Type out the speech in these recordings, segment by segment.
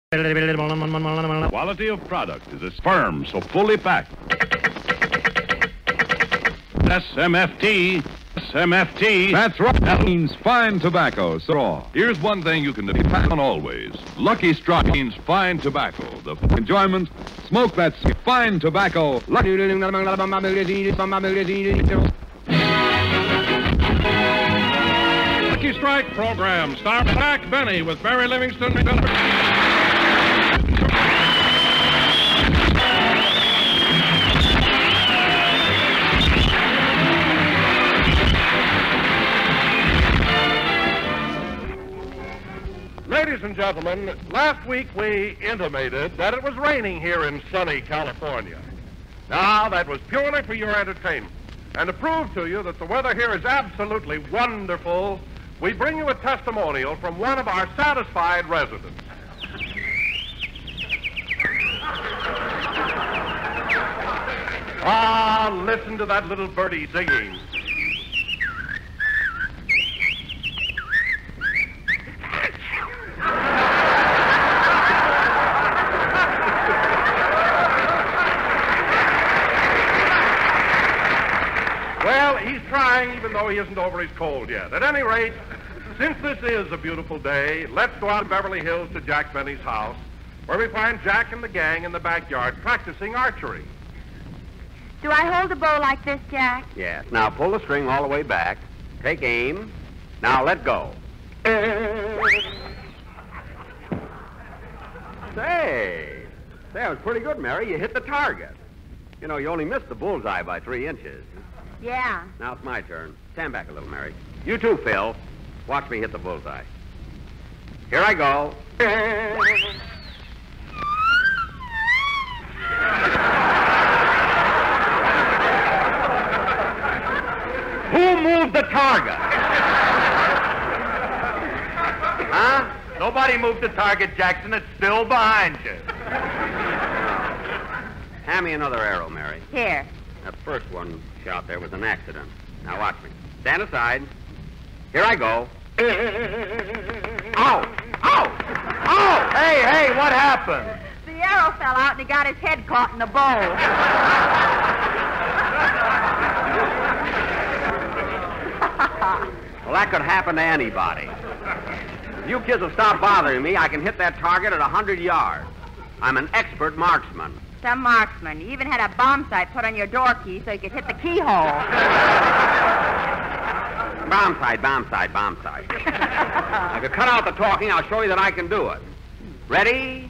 Quality of product is as firm, so fully packed. SMFT. SMFT. That's right. That means fine tobacco. So here's one thing you can depend on always. Lucky Strike means fine tobacco. The enjoyment, smoke that fine tobacco. Lucky Strike program. Star Jack Benny with Barry Livingston. Ladies and gentlemen, last week we intimated that it was raining here in sunny California. Now, that was purely for your entertainment. And to prove to you that the weather here is absolutely wonderful, we bring you a testimonial from one of our satisfied residents. Ah, listen to that little birdie singing. Well, he's trying, even though he isn't over his cold yet. At any rate, since this is a beautiful day, let's go out to Beverly Hills to Jack Benny's house, where we find Jack and the gang in the backyard practicing archery. Do I hold the bow like this, Jack? Yes. Now pull the string all the way back. Take aim. Now let go. Say, that was pretty good, Mary. You hit the target. You know, you only missed the bullseye by 3 inches. Yeah. Now it's my turn. Stand back a little, Mary. You too, Phil. Watch me hit the bullseye. Here I go. Who moved the target? Huh? Nobody moved the target, Jackson. It's still behind you. Hand me another arrow, Mary. Here. That first one shot there was an accident. Now watch me. Stand aside. Here I go. Ow! Ow! Ow! Hey, what happened? The arrow fell out and he got his head caught in the bow. Well, that could happen to anybody. If you kids will stop bothering me, I can hit that target at 100 yards. I'm an expert marksman. Some marksman. You even had a bomb sight put on your door key so you could hit the keyhole. Bomb sight, bomb sight, bomb sight. If you cut out the talking, I'll show you that I can do it. Ready?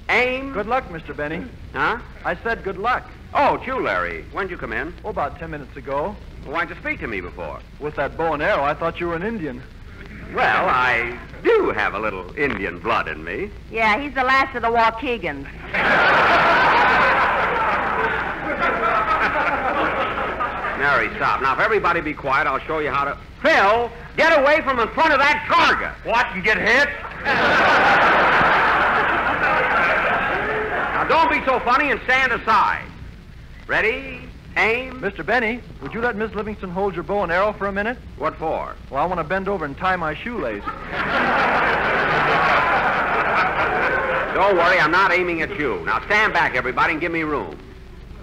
Aim. Good luck, Mr. Benny. Huh? I said good luck. Oh, it's you, Larry. When'd you come in? Oh, about 10 minutes ago. Well, why'd you speak to me before? With that bow and arrow, I thought you were an Indian. Well, I do have a little Indian blood in me. Yeah, he's the last of the Waukegans. Mary, stop. Now, if everybody be quiet, I'll show you how to... Phil, get away from in front of that target. What, and get hit? Now, don't be so funny and stand aside. Ready? Aim. Mr. Benny, would you let Miss Livingston hold your bow and arrow for a minute? What for? Well, I want to bend over and tie my shoelace. Don't worry, I'm not aiming at you. Now, stand back, everybody, and give me room.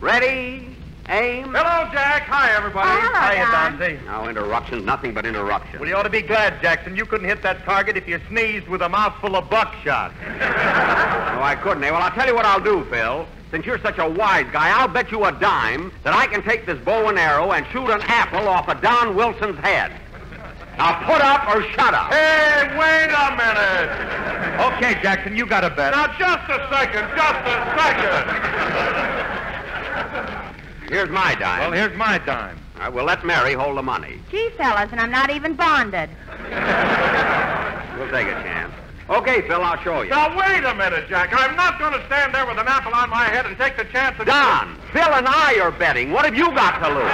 Ready? Aim. Hello, Jack. Hi, everybody. Oh, hello, Hiya, Don. Donzie. Now, interruptions, nothing but interruptions. Well, you ought to be glad, Jackson. You couldn't hit that target if you sneezed with a mouthful of buckshot. No, I couldn't. Well, I'll tell you what I'll do, Phil. Since you're such a wise guy, I'll bet you a dime that I can take this bow and arrow and shoot an apple off of Don Wilson's head. Now, put up or shut up. Hey, wait a minute. Okay, Jackson, you got a bet. Now, just a second. Here's my dime. Well, here's my dime. All right, we'll let Mary hold the money. Gee, fellas, and I'm not even bonded. We'll take a chance. Okay, Phil, I'll show you. Now, wait a minute, Jack. I'm not going to stand there with an apple on my head and take the chance of... Don, Phil and I are betting. What have you got to lose?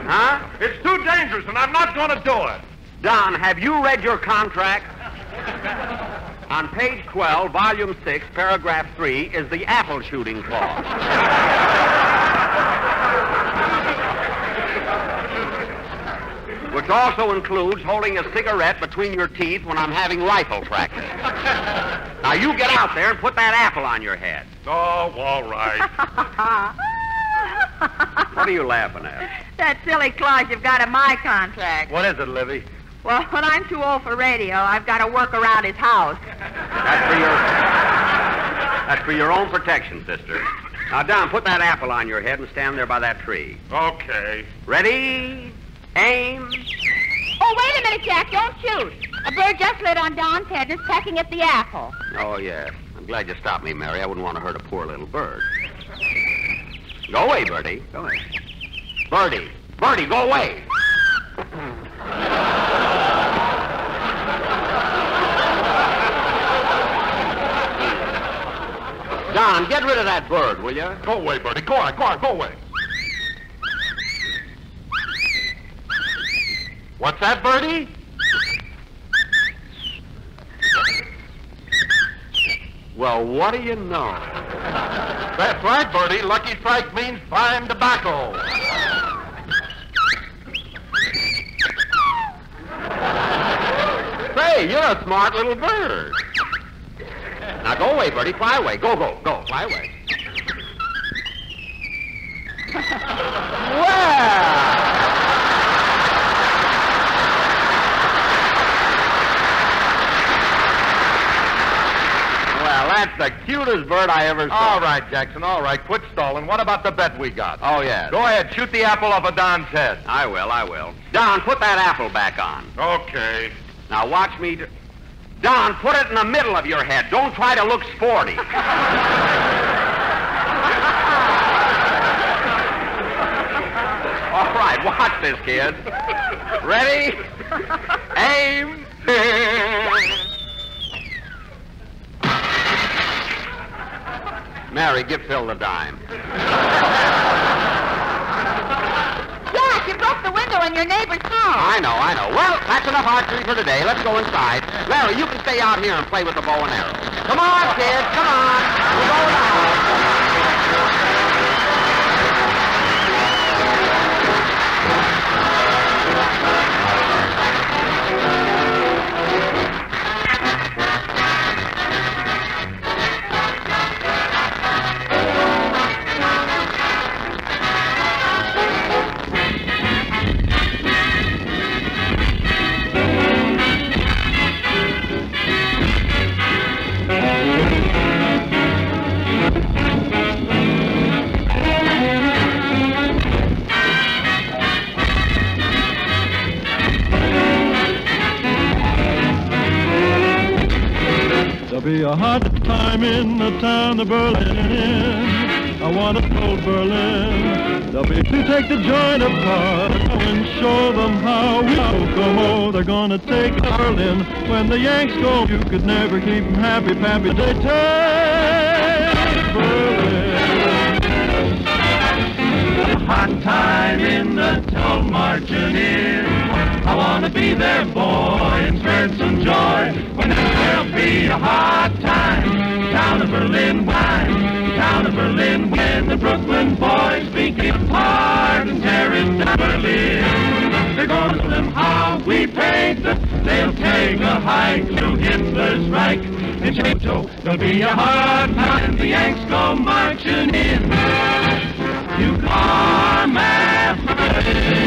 Huh? It's too dangerous, and I'm not going to do it. Don, have you read your contract? On page 12, volume 6, paragraph 3, is the apple shooting clause. which also includes holding a cigarette between your teeth when I'm having rifle practice. Now, you get out there and put that apple on your head. Oh, all right. What are you laughing at? That silly clause you've got in my contract. What is it, Livy? Well, when I'm too old for radio, I've got to work around his house. That's for your own protection, sister. Now, Don, put that apple on your head and stand there by that tree. Okay. Ready? Aim. Oh, wait a minute, Jack. Don't shoot. A bird just lit on Don's head and is pecking at the apple. Oh, yes. I'm glad you stopped me, Mary. I wouldn't want to hurt a poor little bird. Go away, Birdie. Go away. Birdie. Birdie, go away. Don, get rid of that bird, will you? Go away, Birdie. Go on, go away. What's that, Birdie? Well, what do you know? That's right, Birdie. Lucky Strike means fine tobacco. Say, you're a smart little bird. Now go away, Birdie. Fly away. Go. Fly away. Well, that's the cutest bird I ever saw. All right, Jackson, all right. Quit stalling. What about the bet we got? Oh, yes. Go ahead. Shoot the apple off of Don's head. I will. Don, put that apple back on. Okay. Now watch me. Don, put it in the middle of your head. Don't try to look sporty. All right, watch this, kids. Ready? Aim. Mary, give Phil the dime. Jack, you broke the window in your neighbor's house. I know. Well, that's enough archery for today. Let's go inside. Larry, you can stay out here and play with the bow and arrow. Come on, kids. Come on. We'll go now. There'll be a hot time in the town of Berlin. I want to go Berlin. They'll be to take the joint apart and show them how we go. They're gonna take Berlin. When the Yanks go, you could never keep them happy, pappy. They take Berlin. A hot time in the town marching in. I want to be their boy and spread some joy. When there'll be a hard time, town of Berlin wine, town of Berlin, when the Brooklyn boys begin apart and tear it down Berlin. They're gonna tell them how we paint the, they'll take a hike to Hitler's Reich. In Chateau, there'll be a hard time, the Yanks go marching in. You come after it.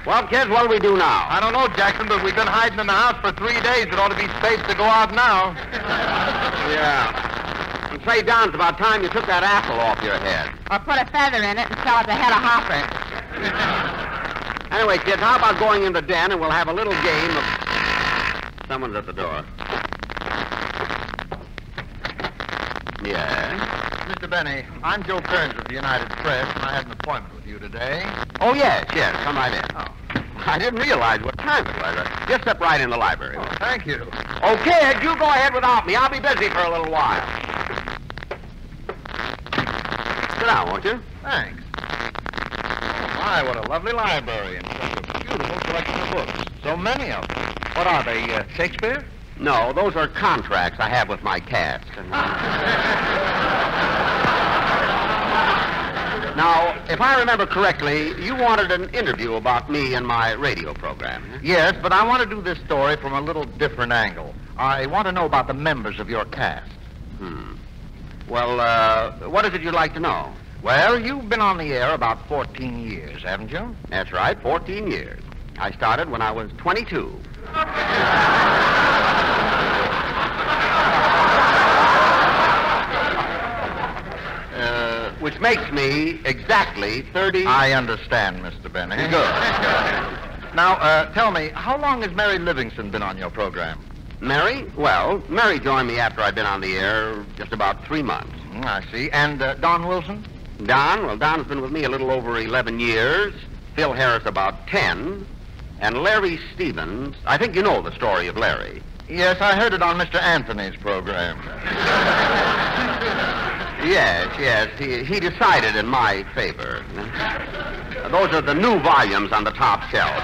Well, kids, what'll we do now? I don't know, Jackson, but we've been hiding in the house for 3 days. It ought to be safe to go out now. Yeah. And say, Don, it's about time you took that apple off your head. Or put a feather in it and sell it to head of hoppers. Anyway, kids, how about going in the den and we'll have a little game of... Someone's at the door. Yes? Mr. Benny, I'm Joe Kearns of the United Press, and I had an appointment with you today. Oh, yes. Come right in. Oh. I didn't realize what time it was. Just step right in the library. Oh, thank you. Oh, kids, you go ahead without me. I'll be busy for a little while. down, won't you? Thanks. Oh, my, what a lovely library and such a beautiful collection of books. So many of them. What are they, Shakespeare? No, those are contracts I have with my cast. Now, if I remember correctly, you wanted an interview about me and my radio program. Huh? Yes, but I want to do this story from a little different angle. I want to know about the members of your cast. Well, what is it you'd like to know? Well, you've been on the air about 14 years, haven't you? That's right, 14 years. I started when I was 22. Which makes me exactly 30... I understand, Mr. Benny. Good. Now, tell me, how long has Mary Livingston been on your program? Mary? Well, Mary joined me after I'd been on the air just about 3 months. I see. And Don Wilson? Don? Well, Don's been with me a little over 11 years. Phil Harris about 10. And Larry Stevens, I think you know the story of Larry. Yes, I heard it on Mr. Anthony's program. Yes, he decided in my favor. Those are the new volumes on the top shelf.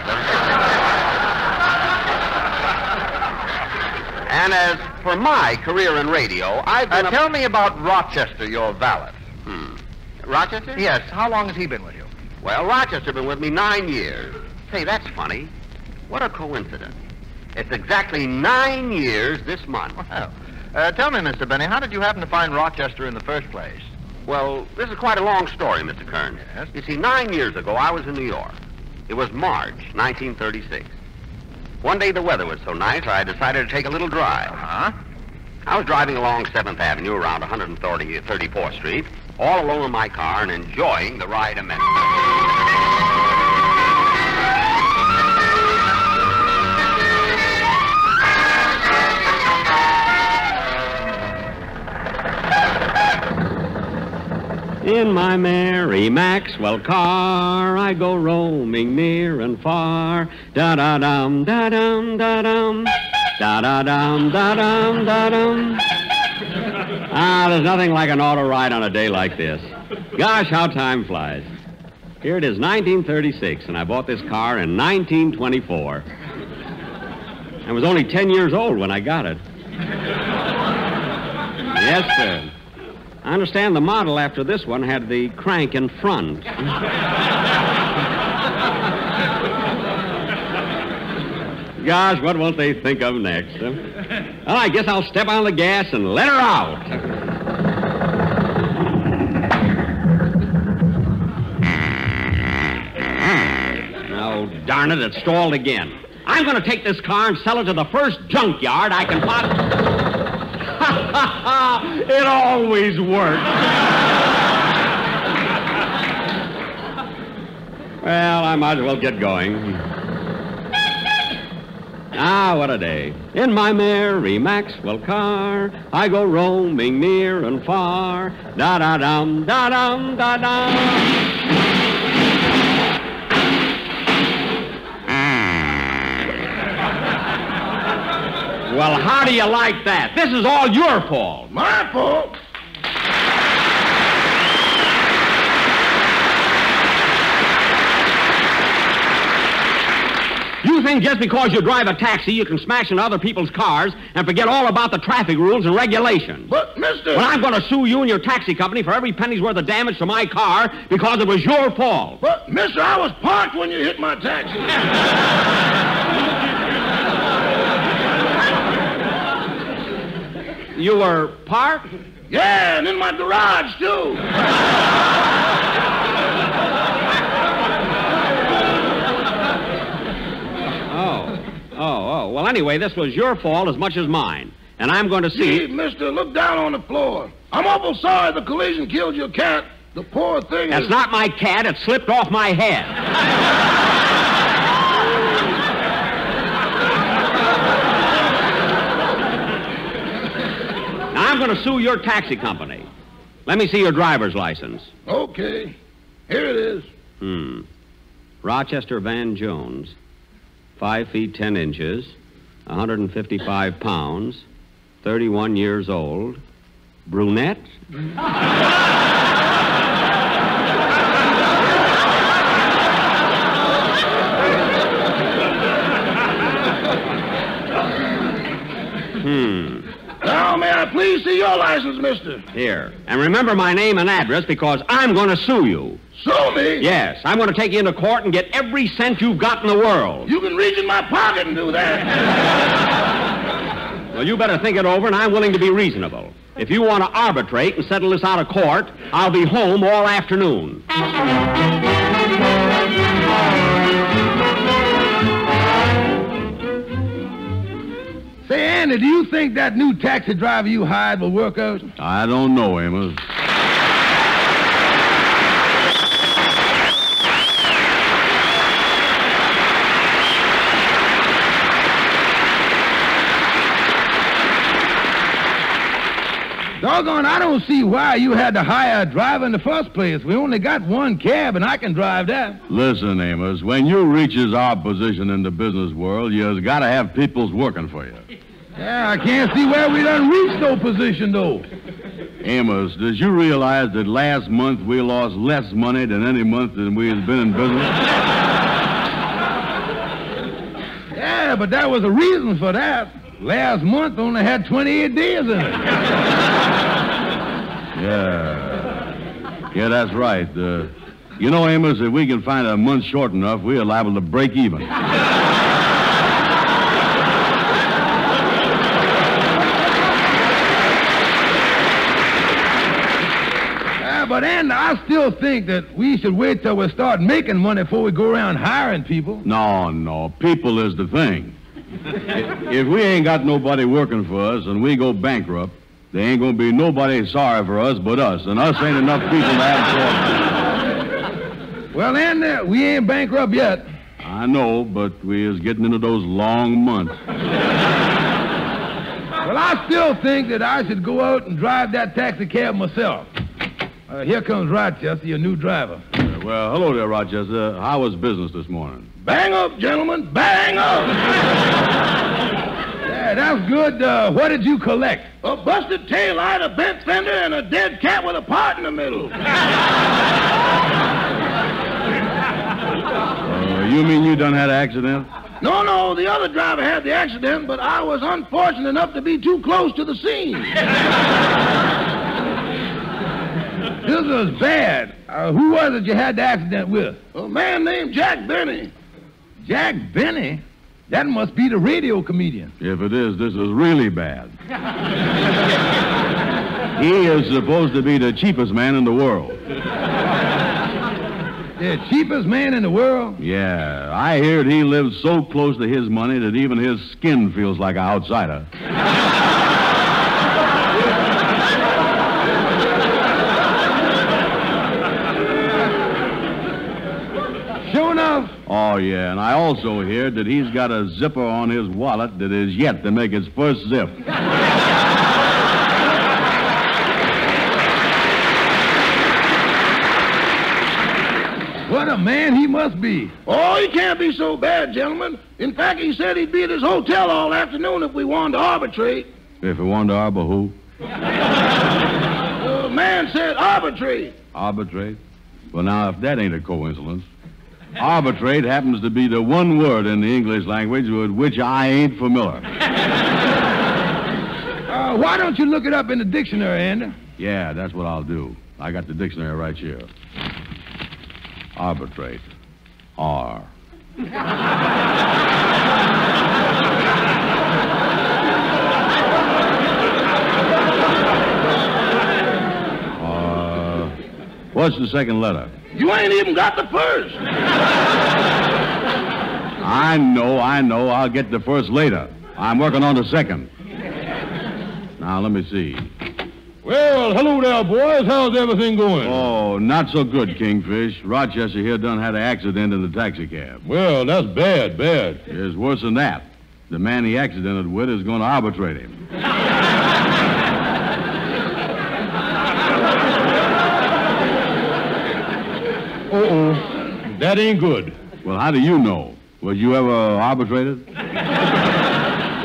And as for my career in radio, I've been... Tell me about Rochester, your valet. Rochester? Yes, how long has he been with you? Well, Rochester been with me 9 years. Say, that's funny. What a coincidence. It's exactly 9 years this month. Well, tell me, Mr. Benny, how did you happen to find Rochester in the first place? Well, this is quite a long story, Mr. Kern. Yes? You see, 9 years ago, I was in New York. It was March 1936. One day the weather was so nice, I decided to take a little drive. Uh-huh. I was driving along 7th Avenue around 134th Street, all alone in my car and enjoying the ride immensely. In my Mary Maxwell car, I go roaming near and far. Da-da-dum, da-dum, da-dum. Da-da-dum, da-dum, da-dum. There's nothing like an auto ride on a day like this. Gosh, how time flies. Here it is, 1936, and I bought this car in 1924. I was only 10 years old when I got it. Yes, sir. I understand the model after this one had the crank in front. Gosh, what won't they think of next? Huh? Well, I guess I'll step on the gas and let her out. Oh, darn it, it stalled again. I'm going to take this car and sell it to the first junkyard I can find. It always works. Well, I might as well get going. What a day. In my Mary Maxwell car, I go roaming near and far. Da-da-dum, da-dum, da-dum. Well, how do you like that? This is all your fault. My fault? You think just because you drive a taxi, you can smash into other people's cars and forget all about the traffic rules and regulations. But, mister... Well, I'm going to sue you and your taxi company for every penny's worth of damage to my car because it was your fault. But, mister, I was parked when you hit my taxi. You were parked? Yeah, and in my garage, too. Oh. Well, anyway, this was your fault as much as mine. And I'm going to see... Gee, mister, look down on the floor. I'm awful sorry the collision killed your cat. The poor thing That's not my cat. It slipped off my head. Now, I'm going to sue your taxi company. Let me see your driver's license. Okay. Here it is. Rochester Van Jones. 5 feet 10 inches, 155 pounds, 31 years old, brunette. license, mister. Here. And remember my name and address because I'm going to sue you. Sue me? Yes, I'm going to take you into court and get every cent you've got in the world. You can reach in my pocket and do that. Well, you better think it over, and I'm willing to be reasonable. If you want to arbitrate and settle this out of court, I'll be home all afternoon. Say, Andy, do you think that new taxi driver you hired will work out? I don't know, Amos. Doggone, I don't see why you had to hire a driver in the first place. We only got one cab, and I can drive that. Listen, Amos, when you reaches our position in the business world, you's got to have people's working for you. Yeah, I can't see where we done reached no position, though. Amos, did you realize that last month we lost less money than any month that we has been in business? Yeah, but there was a reason for that. Last month only had 28 days in it. Yeah, that's right. You know, Amos, if we can find a month short enough, we're liable to break even. But, Andy, I still think that we should wait till we start making money before we go around hiring people. No. People is the thing. If we ain't got nobody working for us and we go bankrupt, there ain't going to be nobody sorry for us but us, and us ain't enough people to have. Well, Andy, we ain't bankrupt yet. I know, but we is getting into those long months. Well, I still think that I should go out and drive that taxi cab myself. Here comes Rochester, your new driver. Well, hello there, Rochester. How was business this morning? Bang up, gentlemen, bang up. Yeah, that's good. What did you collect? A busted taillight, a bent fender, and a dead cat with a part in the middle. You mean you done had an accident? No, the other driver had the accident, but I was unfortunate enough to be too close to the scene. This was bad. Who was it you had the accident with? A man named Jack Benny. Jack Benny? That must be the radio comedian. If it is, this is really bad. He is supposed to be the cheapest man in the world. The cheapest man in the world? Yeah, I heard he lives so close to his money that even his skin feels like an outsider. Sure enough. Oh, yeah, and I also hear that he's got a zipper on his wallet that is yet to make its first zip. What a man he must be. Oh, he can't be so bad, gentlemen. In fact, he said he'd be at his hotel all afternoon if we wanted to arbitrate. If we wanted to arbor who? The man said arbitrate. Arbitrate? Well, now, if that ain't a coincidence. Arbitrate happens to be the one word in the English language with which I ain't familiar. Why don't you look it up in the dictionary, Andy? Yeah, that's what I'll do. I got the dictionary right here. Arbitrate. R. What's the second letter? You ain't even got the first. I know. I'll get the first later. I'm working on the second. Now, let me see. Well, hello there, boys. How's everything going? Oh, not so good, Kingfish. Rochester here done had an accident in the taxi cab. Well, that's bad. It's worse than that. The man he accidented with is going to arbitrate him. Uh-oh. That ain't good. Well, how do you know? Was you ever arbitrated?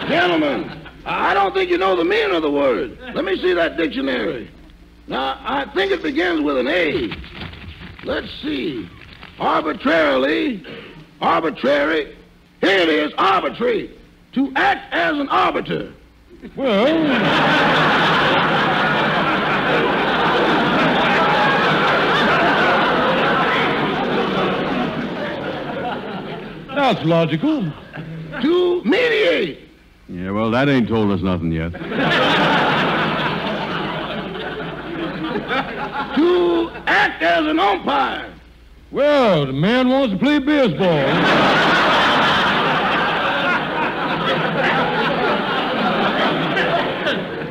Gentlemen, I don't think you know the meaning of the word. Let me see that dictionary. Now, I think it begins with an A. Let's see. Arbitrarily, arbitrary. Here it is, arbitrate. To act as an arbiter. Well... That's logical. To mediate. Yeah, well, that ain't told us nothing yet. To act as an umpire. Well, the man wants to play baseball.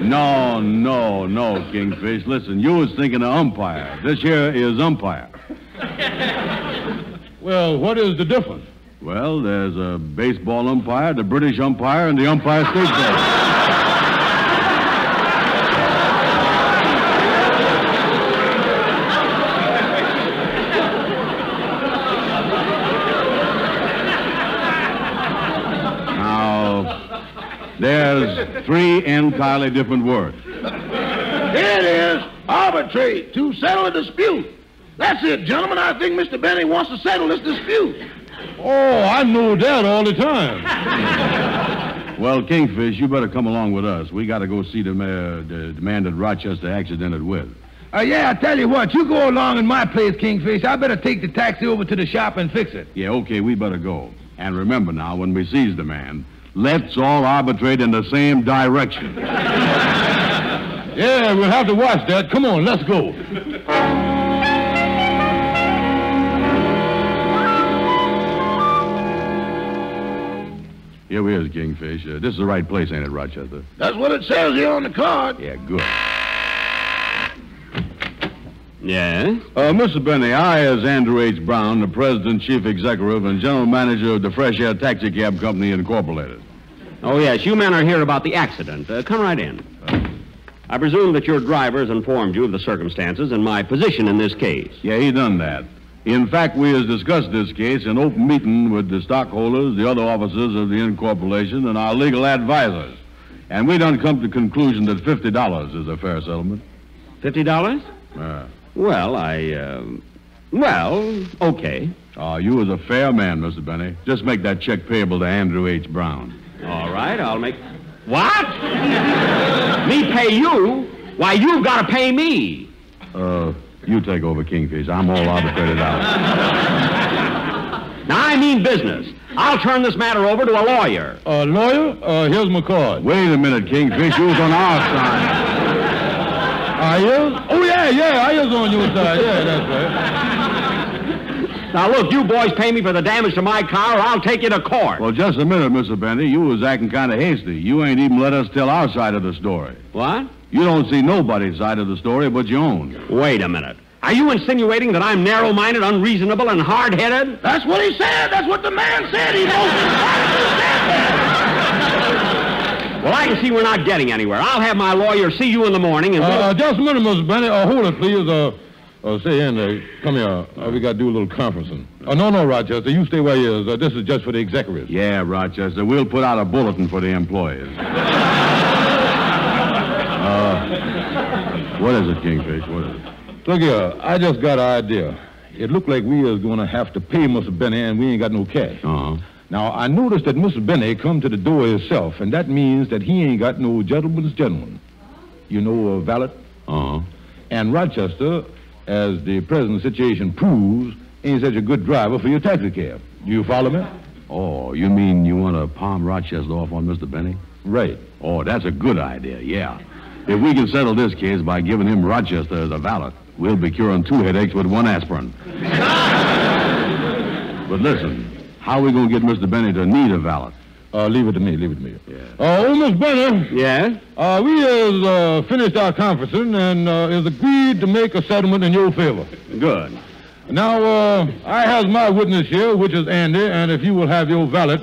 No, Kingfish. Listen, you was thinking of umpire. This here is umpire. Well, what is the difference? Well, there's a baseball umpire, the British umpire, and the Umpire State Bank. There's three entirely different words. Here it is. Arbitrate. To settle a dispute. That's it, gentlemen. I think Mr. Benny wants to settle this dispute. Oh, I know that all the time. Well, Kingfish, you better come along with us. We got to go see the man that Rochester accidented with. Yeah, I tell you what. You go along in my place, Kingfish. I better take the taxi over to the shop and fix it. Yeah, okay, we better go. And remember now, when we seize the man, let's all arbitrate in the same direction. Yeah, we'll have to watch that. Come on, let's go. Here we is, Kingfish. This is the right place, ain't it, Rochester? That's what it says here on the card. Yeah, good. Yes? Mr. Benny, I, as Andrew H. Brown, the President, Chief Executive, and General Manager of the Fresh Air Taxi Cab Company, Incorporated. Oh, yes, you men are here about the accident. Come right in. I presume that your driver has informed you of the circumstances and my position in this case. Yeah, he done that. In fact, we has discussed this case in open meeting with the stockholders, the other officers of the incorporation, and our legal advisors. And we done come to the conclusion that $50 is a fair settlement. $50? Well, okay. You was a fair man, Mr. Benny. Just make that check payable to Andrew H. Brown. All right, I'll make... What? Me pay you? Why, you've got to pay me. You take over, Kingfish. I'm all arbitrated out. Now, I mean business. I'll turn this matter over to a lawyer. A lawyer? Here's my card. Wait a minute, Kingfish. You was on our side. I is? Oh, yeah, I is on your side. Yeah, that's right. Now, look, you boys pay me for the damage to my car, or I'll take you to court. Well, just a minute, Mr. Benny. You was acting kind of hasty. You ain't even let us tell our side of the story. What? You don't see nobody's side of the story but your own. Wait a minute. Are you insinuating that I'm narrow-minded, unreasonable, and hard-headed? That's what he said. That's what the man said. He knows Well, I can see we're not getting anywhere. I'll have my lawyer see you in the morning and... Just a minute, Mr. Benny. Hold it, please. Say, Andy, come here. We got to do a little conferencing. No, Rochester. You stay where you is. This is just for the executives. Yeah, Rochester. We'll put out a bulletin for the employees. What is it, Kingfish? What is it? Look here. I just got an idea. It looked like we is going to have to pay Mr. Benny, and we ain't got no cash. Uh-huh. Now, I noticed that Mr. Benny come to the door himself, and that means that he ain't got no gentleman's gentleman. You know, a valet? Uh-huh. And Rochester, as the present situation proves, ain't such a good driver for your taxi cab. Do you follow me? Oh, you mean you want to palm Rochester off on Mr. Benny? Right. Oh, that's a good idea, yeah. If we can settle this case by giving him Rochester as a valet, we'll be curing 2 headaches with 1 aspirin. But listen, how are we going to get Mr. Benny to need a valet? Leave it to me. Yeah. Miss Benny. Yes? We has finished our conferencing and has agreed to make a settlement in your favor. Good. Now, I has my witness here, which is Andy, and if you will have your valet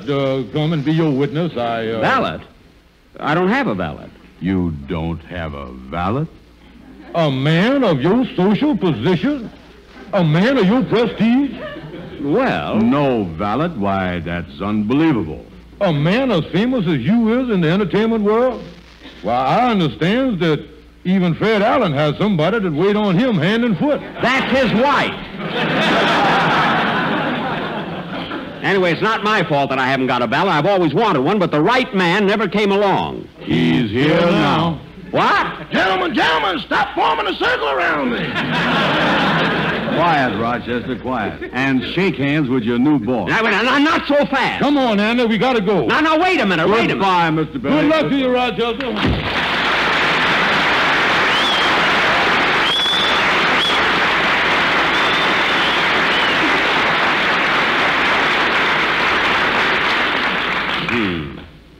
come and be your witness, Valet? I don't have a valet. You don't have a valet? A man of your social position? A man of your prestige? Well... No valet? Why, that's unbelievable. A man as famous as you is in the entertainment world? Well, I understand that even Fred Allen has somebody that wait on him hand and foot. That's his wife. Anyway, it's not my fault that I haven't got a valet. I've always wanted one, but the right man never came along. He's here now. What? Gentlemen, stop forming a circle around me. Well, Quiet, Rochester, quiet. And shake hands with your new boss. Now, not so fast. Come on, Andy, we gotta go. Now, wait a minute, wait a minute. Goodbye, Mr. Benny. Good luck to you, Rochester.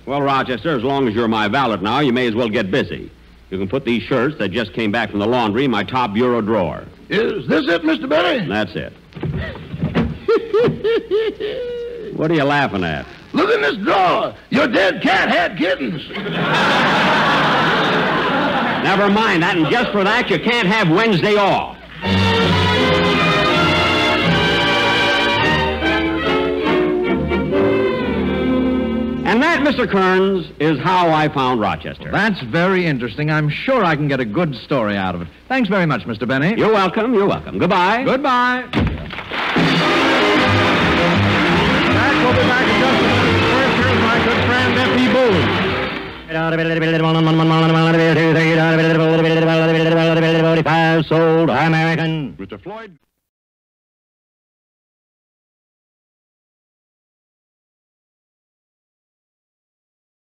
Well, Rochester, as long as you're my valet now, you may as well get busy. You can put these shirts that just came back from the laundry in my top bureau drawer. Is this it, Mr. Benny? That's it. What are you laughing at? Look in this drawer. Your dead cat had kittens. Never mind that, and just for that, you can't have Wednesday off. And that, Mr. Kearns, is how I found Rochester. That's very interesting. I'm sure I can get a good story out of it. Thanks very much, Mr. Benny. You're welcome, you're welcome. Goodbye. Goodbye. Back, we'll be back in just a minute. First, here's my good friend, F.E. Booth. Sold American. Mr. Floyd.